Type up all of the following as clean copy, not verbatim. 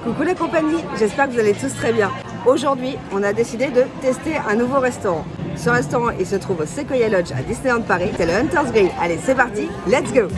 Coucou la compagnie, j'espère que vous allez tous très bien. Aujourd'hui, on a décidé de tester un nouveau restaurant. Ce restaurant, il se trouve au Sequoia Lodge à Disneyland Paris. C'est le Hunter's Grill. Allez, c'est parti, let's go!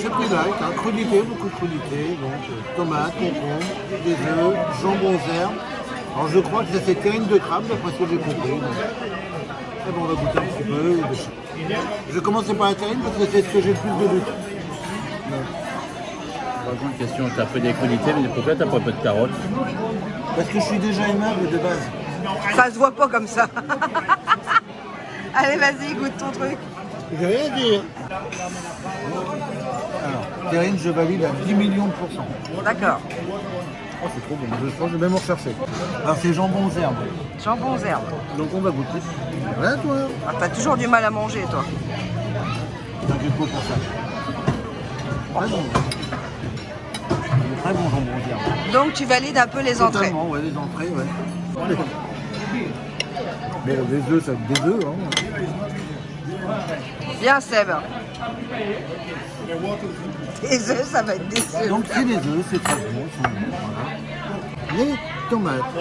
J'ai pris light, crudité, beaucoup de crudité, donc tomates, concombres, des œufs, jambon aux herbes. Alors je crois que ça fait terrine de crabe, d'après ce que j'ai compris. Donc, on va goûter un petit peu. Je vais commencer par la terrine parce que c'est ce que j'ai le plus de doute. Une question, tu as pris des crudités, mais pourquoi tu n'as pas un peu de carottes? Parce que je suis déjà aimable de base. Ça se voit pas comme ça. Allez, vas-y, goûte ton truc. J'ai rien à dire. Alors, terrine, je valide à 10 millions de pourcents. D'accord. Oh, c'est trop bon, je pense que je vais même en rechercher. Alors, c'est jambon aux herbes. Jambon aux herbes. Donc, on va goûter. Voilà, toi. Ah, t'as toujours du mal à manger, toi. T'inquiète pas pour ça. Très bon. Très bon jambon aux herbes. Donc, tu valides un peu les entrées. Totalement, ouais, les entrées, ouais. Bon, des œufs, ça des œufs, hein. Bien, Seb. Des œufs, ça va être des œufs. Donc, c'est des œufs, c'est très bon. Ils sont bons, voilà. Les tomates.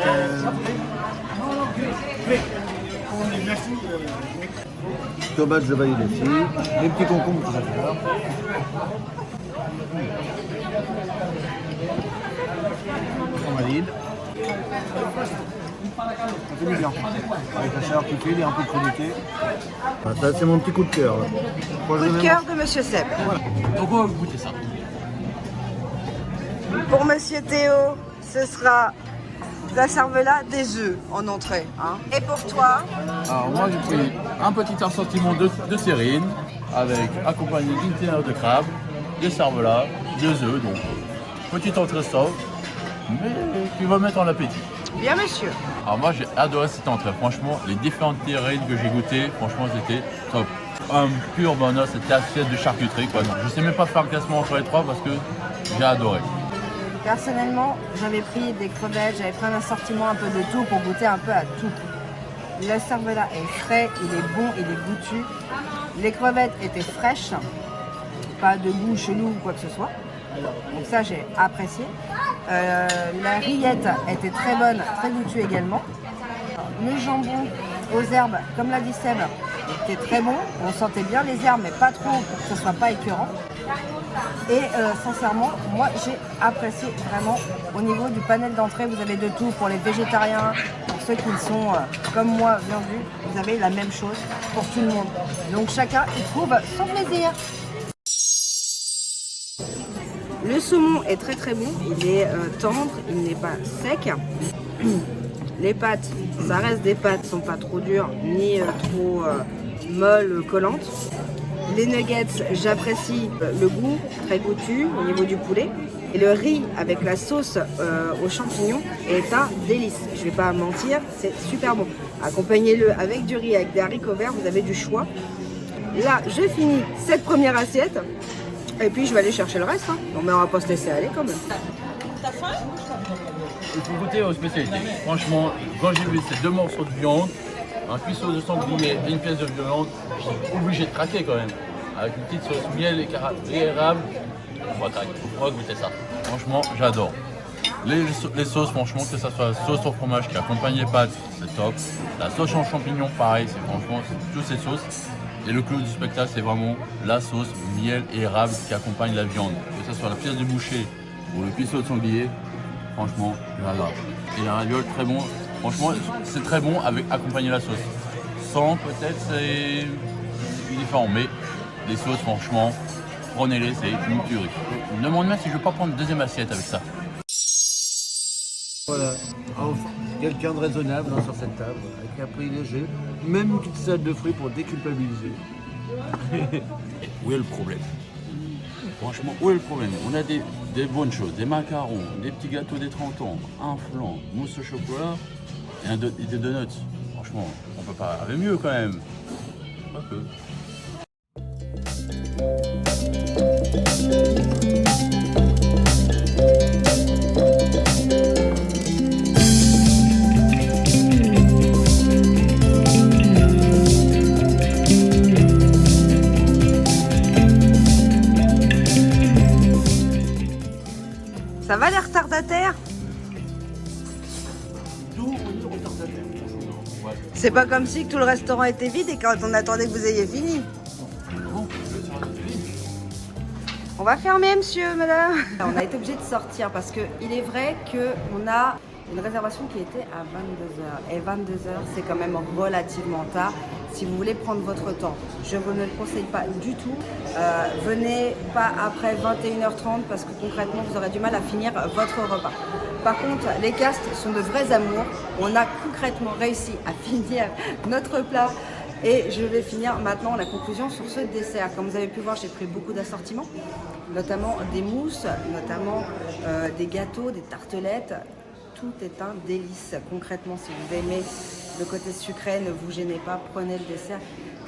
Tomates, je valide aussi. Les petits concombres, tout à l'heure. On valide. Ça fait bien. Avec la chaleur qui fait, il y a un peu de crudité. Ah, ça, c'est mon petit coup de cœur. Coup de cœur de Monsieur Seb. Voilà. Pourquoi vous goûtez ça? Pour Monsieur Théo, ce sera la cervella des œufs en entrée. Hein. Et pour toi? Alors moi j'ai pris un petit assortiment de terrine, avec accompagné d'une théine de crabe, des cervelas, des œufs, donc petite entrée sobre, mais qui va mettre en appétit. Bien, monsieur. Alors moi j'ai adoré cette entrée, franchement, les différentes terrines que j'ai goûtées, franchement c'était top. Un pur bonheur, c'était assiette de charcuterie, quoi. Je sais même pas faire le classement entre les trois parce que j'ai adoré. Personnellement, j'avais pris des crevettes, j'avais pris un assortiment un peu de tout pour goûter un peu à tout. Le cervelas est frais, il est bon, il est goûtu. Les crevettes étaient fraîches, pas de goût chelou ou quoi que ce soit. Donc ça, j'ai apprécié. La rillette était très bonne, très goûtue également. Le jambon aux herbes, comme l'a dit Seb, était très bon. On sentait bien les herbes, mais pas trop pour que ce soit pas écœurant. Et sincèrement, moi j'ai apprécié vraiment. Au niveau du panel d'entrée, vous avez de tout pour les végétariens, pour ceux qui sont comme moi viandus, vous avez la même chose pour tout le monde. Donc chacun y trouve son plaisir. Le saumon est très très bon, il est tendre, il n'est pas sec. Les pâtes, ça reste des pâtes, sont pas trop dures ni trop molles, collantes. Les nuggets, j'apprécie le goût, très goûtu au niveau du poulet. Et le riz avec la sauce aux champignons est un délice. Je vais pas mentir, c'est super bon. Accompagnez-le avec du riz, avec des haricots verts, vous avez du choix. Là, je finis cette première assiette. Et puis je vais aller chercher le reste. Hein. Non mais on va pas se laisser aller quand même. Il faut goûter aux spécialités. Franchement, quand j'ai vu ces 2 morceaux de viande, un cuisseau de sanglier et une pièce de viande, j'étais obligé de craquer quand même. Avec une petite sauce miel et érable, on va goûter ça. Franchement, j'adore. Les sauces, franchement, que ça soit la sauce au fromage qui accompagne les pâtes, c'est top. La sauce en champignons, pareil, c'est franchement toutes ces sauces. Et le clou du spectacle, c'est vraiment la sauce miel et érable qui accompagne la viande. Que ce soit la pièce de boucher ou le cuisseau de sanglier, franchement, j'adore. Et la raviole, très bon. Franchement, c'est très bon avec accompagner la sauce. Sans, peut-être, c'est différent. Mais les sauces, franchement, prenez-les, c'est une tuerie. Je me demande même si je ne vais pas prendre une deuxième assiette avec ça. Voilà, enfin, quelqu'un de raisonnable hein, sur cette table, avec un prix léger, même une petite salade de fruits pour déculpabiliser. Où est le problème? Franchement, où est le problème? On a des bonnes choses, des macarons, des petits gâteaux des 30 ans, un flan, mousse au chocolat et des donuts. Franchement, on peut pas avoir mieux quand même. Pas peu. Ça va les retardataires? C'est pas comme si que tout le restaurant était vide et quand on attendait que vous ayez fini. On va fermer, monsieur, madame. On a été obligé de sortir parce qu'il est vrai qu'on a une réservation qui était à 22h. Et 22h, c'est quand même relativement tard. Si vous voulez prendre votre temps, je vous ne le conseille pas du tout. Venez pas après 21h30 parce que concrètement, vous aurez du mal à finir votre repas. Par contre, les castes sont de vrais amours. On a concrètement réussi à finir notre plat. Et je vais finir maintenant la conclusion sur ce dessert. Comme vous avez pu voir, j'ai pris beaucoup d'assortiments, notamment des mousses, notamment des gâteaux, des tartelettes. Tout est un délice. Concrètement, si vous aimez le côté sucré, ne vous gênez pas, prenez le dessert.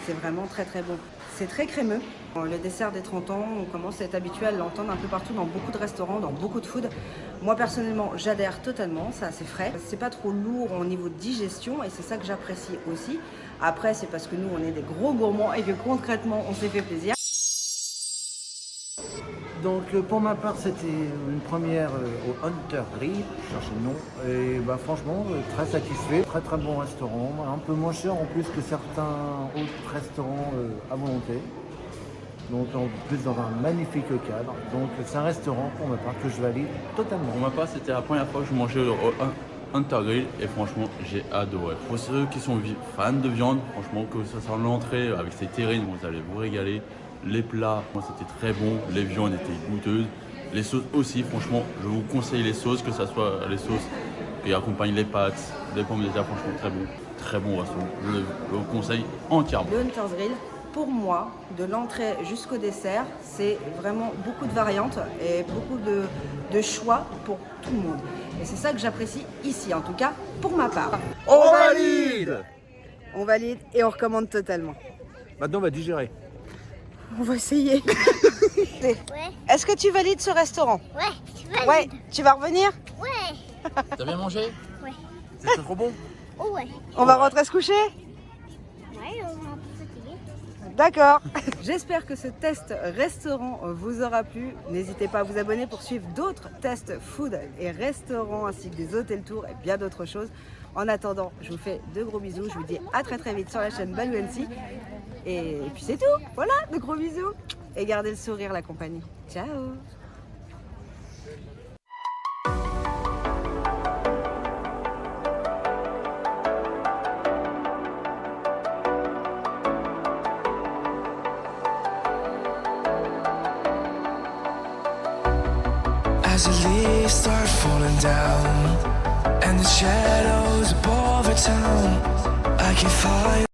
C'est vraiment très très bon. C'est très crémeux. Le dessert des 30 ans, on commence à être habitué à l'entendre un peu partout dans beaucoup de restaurants, dans beaucoup de food. Moi personnellement, j'adhère totalement, c'est assez frais. C'est pas trop lourd au niveau de digestion et c'est ça que j'apprécie aussi. Après, c'est parce que nous, on est des gros gourmands et que concrètement, on s'est fait plaisir. Donc pour ma part, c'était une première au Hunter Grill, je cherche le nom, et bah, franchement très satisfait, très très bon restaurant, un peu moins cher en plus que certains autres restaurants à volonté. Donc en plus dans un magnifique cadre, donc c'est un restaurant pour ma part que je valide totalement. Pour ma part, c'était la première fois que je mangeais au Hunter Grill et franchement, j'ai adoré. Pour ceux qui sont fans de viande, franchement, que ce soit l'entrée avec ces terrines, vous allez vous régaler. Les plats, c'était très bon, les viandes étaient goûteuses, les sauces aussi, franchement, je vous conseille les sauces, que ce soit les sauces qui accompagnent les pâtes, les pommes de terre, franchement très bon restaurant, je le conseille entièrement. Le Hunter's Grill, pour moi, de l'entrée jusqu'au dessert, c'est vraiment beaucoup de variantes et beaucoup de choix pour tout le monde. Et c'est ça que j'apprécie ici, en tout cas pour ma part. On valide! On valide et on recommande totalement. Maintenant on va digérer. On va essayer. Ouais. Est-ce que tu valides ce restaurant? Ouais, tu vas Ouais. Tu vas revenir? Ouais. T'as bien mangé? Ouais. C'était trop bon? Oh ouais. On va rentrer se coucher? Ouais, on va un peu fatigué. D'accord. J'espère que ce test restaurant vous aura plu. N'hésitez pas à vous abonner pour suivre d'autres tests food et restaurants ainsi que des hôtels tours et bien d'autres choses. En attendant, je vous fais de gros bisous. Je vous dis à très très vite sur la chaîne Balouensi. Et puis c'est tout. Voilà, de gros bisous. Et gardez le sourire, la compagnie. Ciao. As the leaves start falling down and the shadows above the town, I can find